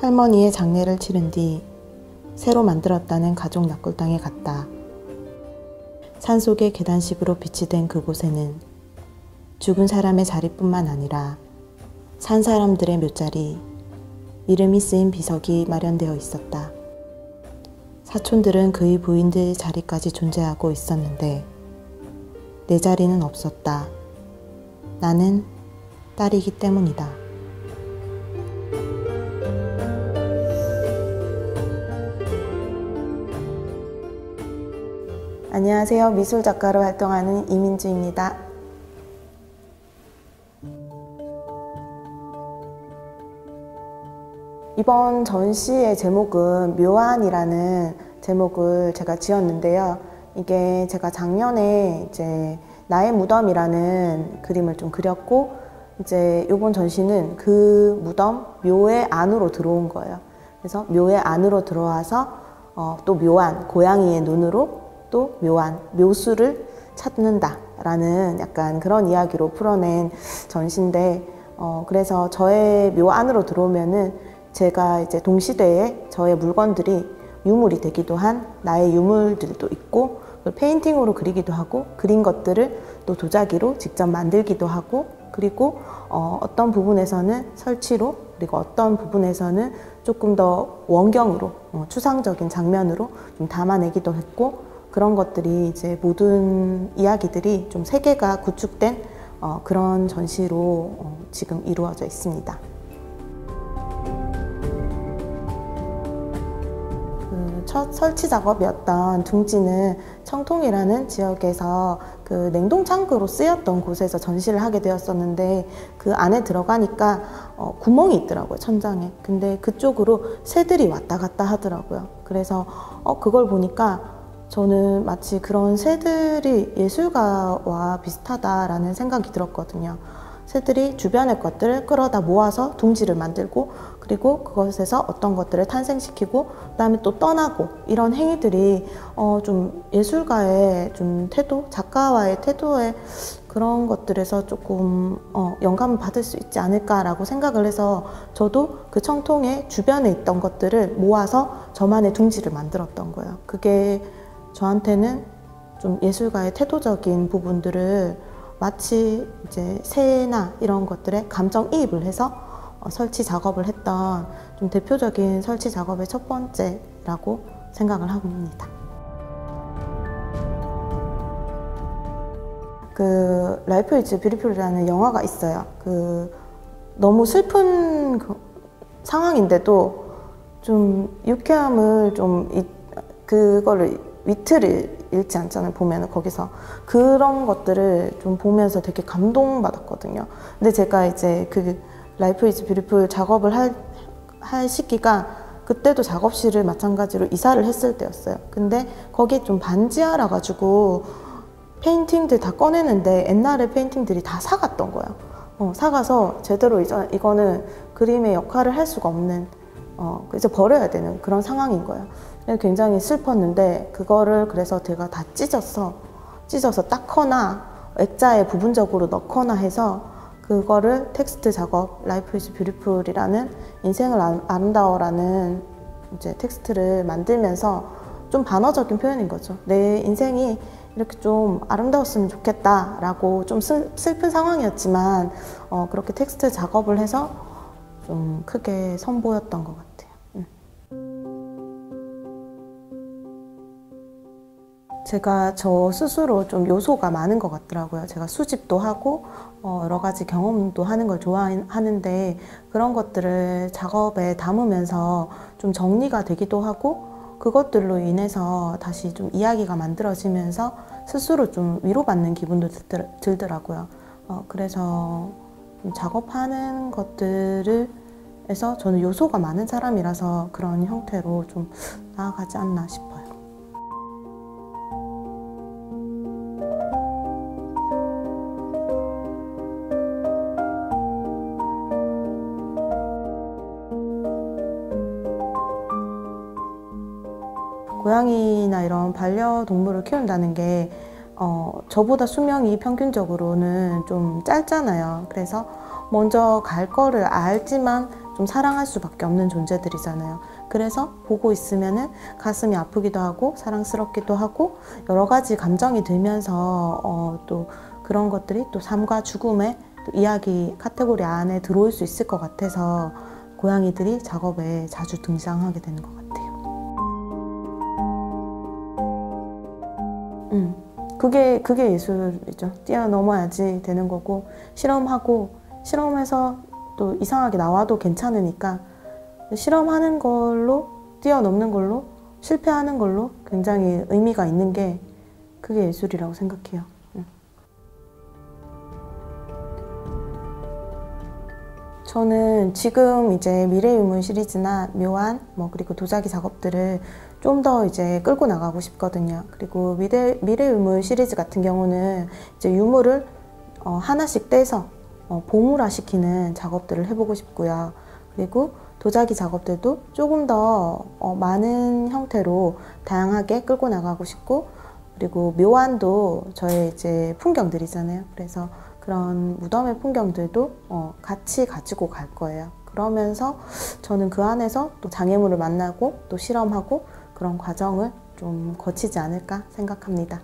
할머니의 장례를 치른 뒤 새로 만들었다는 가족 낙골당에 갔다. 산속의 계단식으로 빛이 된 그곳에는 죽은 사람의 자리뿐만 아니라 산 사람들의 묘자리, 이름이 쓰인 비석이 마련되어 있었다. 사촌들은 그의 부인들 자리까지 존재하고 있었는데 내 자리는 없었다. 나는 딸이기 때문이다. 안녕하세요. 미술작가로 활동하는 이민주입니다. 이번 전시의 제목은 묘안이라는 제목을 제가 지었는데요. 이게 제가 작년에 이제 나의 무덤이라는 그림을 좀 그렸고, 이제 이번 전시는 그 무덤 묘의 안으로 들어온 거예요. 그래서 묘의 안으로 들어와서 또 묘안, 고양이의 눈으로 또 묘안, 묘수를 찾는다 라는 약간 그런 이야기로 풀어낸 전시인데, 그래서 저의 묘 안으로 들어오면은 제가 이제 동시대에 저의 물건들이 유물이 되기도 한 나의 유물들도 있고, 페인팅으로 그리기도 하고, 그린 것들을 또 도자기로 직접 만들기도 하고, 그리고 어떤 부분에서는 설치로, 그리고 어떤 부분에서는 조금 더 원경으로, 추상적인 장면으로 좀 담아내기도 했고, 그런 것들이 이제 모든 이야기들이 좀 세계가 구축된 그런 전시로 지금 이루어져 있습니다. 첫 설치 작업이었던 둥지는 청통이라는 지역에서 그 냉동창고로 쓰였던 곳에서 전시를 하게 되었었는데, 그 안에 들어가니까 구멍이 있더라고요, 천장에. 근데 그쪽으로 새들이 왔다 갔다 하더라고요. 그래서 그걸 보니까 저는 마치 그런 새들이 예술가와 비슷하다라는 생각이 들었거든요. 새들이 주변의 것들을 끌어다 모아서 둥지를 만들고, 그리고 그것에서 어떤 것들을 탄생시키고 그다음에 또 떠나고, 이런 행위들이 좀 예술가의 좀 태도, 작가와의 태도의 그런 것들에서 조금 영감을 받을 수 있지 않을까라고 생각을 해서 저도 그 청통의 주변에 있던 것들을 모아서 저만의 둥지를 만들었던 거예요. 그게 저한테는 좀 예술가의 태도적인 부분들을 마치 이제 새나 이런 것들에 감정이입을 해서 설치 작업을 했던 좀 대표적인 설치 작업의 첫 번째라고 생각을 합니다. 그 라이프 이즈 뷰티풀이라는 영화가 있어요. 그 너무 슬픈 상황인데도 좀 유쾌함을 좀 그거를 위트를 잃지 않잖아요. 보면은 거기서 그런 것들을 좀 보면서 되게 감동받았거든요. 근데 제가 이제 그 라이프 이즈 뷰티풀 작업을 할 시기가 그때도 작업실을 마찬가지로 이사를 했을 때였어요. 근데 거기 좀 반지하라 가지고 페인팅들 다 꺼내는데 옛날에 페인팅들이 다 사갔던 거예요. 사가서 제대로 이거는 그림의 역할을 할 수가 없는, 이제 버려야 되는 그런 상황인 거예요. 굉장히 슬펐는데, 그거를 그래서 제가 다 찢어서 닦거나 액자에 부분적으로 넣거나 해서 그거를 텍스트 작업, 라이프 이즈 뷰티풀이라는 인생을 아름다워라는 이제 텍스트를 만들면서 좀 반어적인 표현인 거죠. 내 인생이 이렇게 좀 아름다웠으면 좋겠다라고, 좀 슬픈 상황이었지만 그렇게 텍스트 작업을 해서 좀 크게 선보였던 것 같아요. 제가 저 스스로 좀 요소가 많은 것 같더라고요. 제가 수집도 하고 여러 가지 경험도 하는 걸 좋아하는데, 그런 것들을 작업에 담으면서 좀 정리가 되기도 하고, 그것들로 인해서 다시 좀 이야기가 만들어지면서 스스로 좀 위로받는 기분도 들더라고요. 그래서 좀 작업하는 것들에서 저는 요소가 많은 사람이라서 그런 형태로 좀 나아가지 않나 싶어요. 고양이나 이런 반려동물을 키운다는 게 저보다 수명이 평균적으로는 좀 짧잖아요. 그래서 먼저 갈 거를 알지만 좀 사랑할 수밖에 없는 존재들이잖아요. 그래서 보고 있으면은 가슴이 아프기도 하고 사랑스럽기도 하고 여러 가지 감정이 들면서 또 그런 것들이 또 삶과 죽음의 또 이야기 카테고리 안에 들어올 수 있을 것 같아서 고양이들이 작업에 자주 등장하게 되는 것 같아요. 그게 예술이죠. 뛰어넘어야지 되는 거고, 실험하고 실험해서 또 이상하게 나와도 괜찮으니까 실험하는 걸로 뛰어넘는 걸로 실패하는 걸로 굉장히 의미가 있는 게 그게 예술이라고 생각해요. 저는 지금 이제 미래의 유물 시리즈나 묘안 그리고 도자기 작업들을 좀 더 이제 끌고 나가고 싶거든요. 그리고 미래의 유물 시리즈 같은 경우는 이제 유물을 하나씩 떼서 보물화 시키는 작업들을 해보고 싶고요. 그리고 도자기 작업들도 조금 더 많은 형태로 다양하게 끌고 나가고 싶고, 그리고 묘안도 저의 이제 풍경들이잖아요. 그래서 그런 무덤의 풍경들도 같이 가지고 갈 거예요. 그러면서 저는 그 안에서 또 장애물을 만나고 또 실험하고 그런 과정을 좀 거치지 않을까 생각합니다.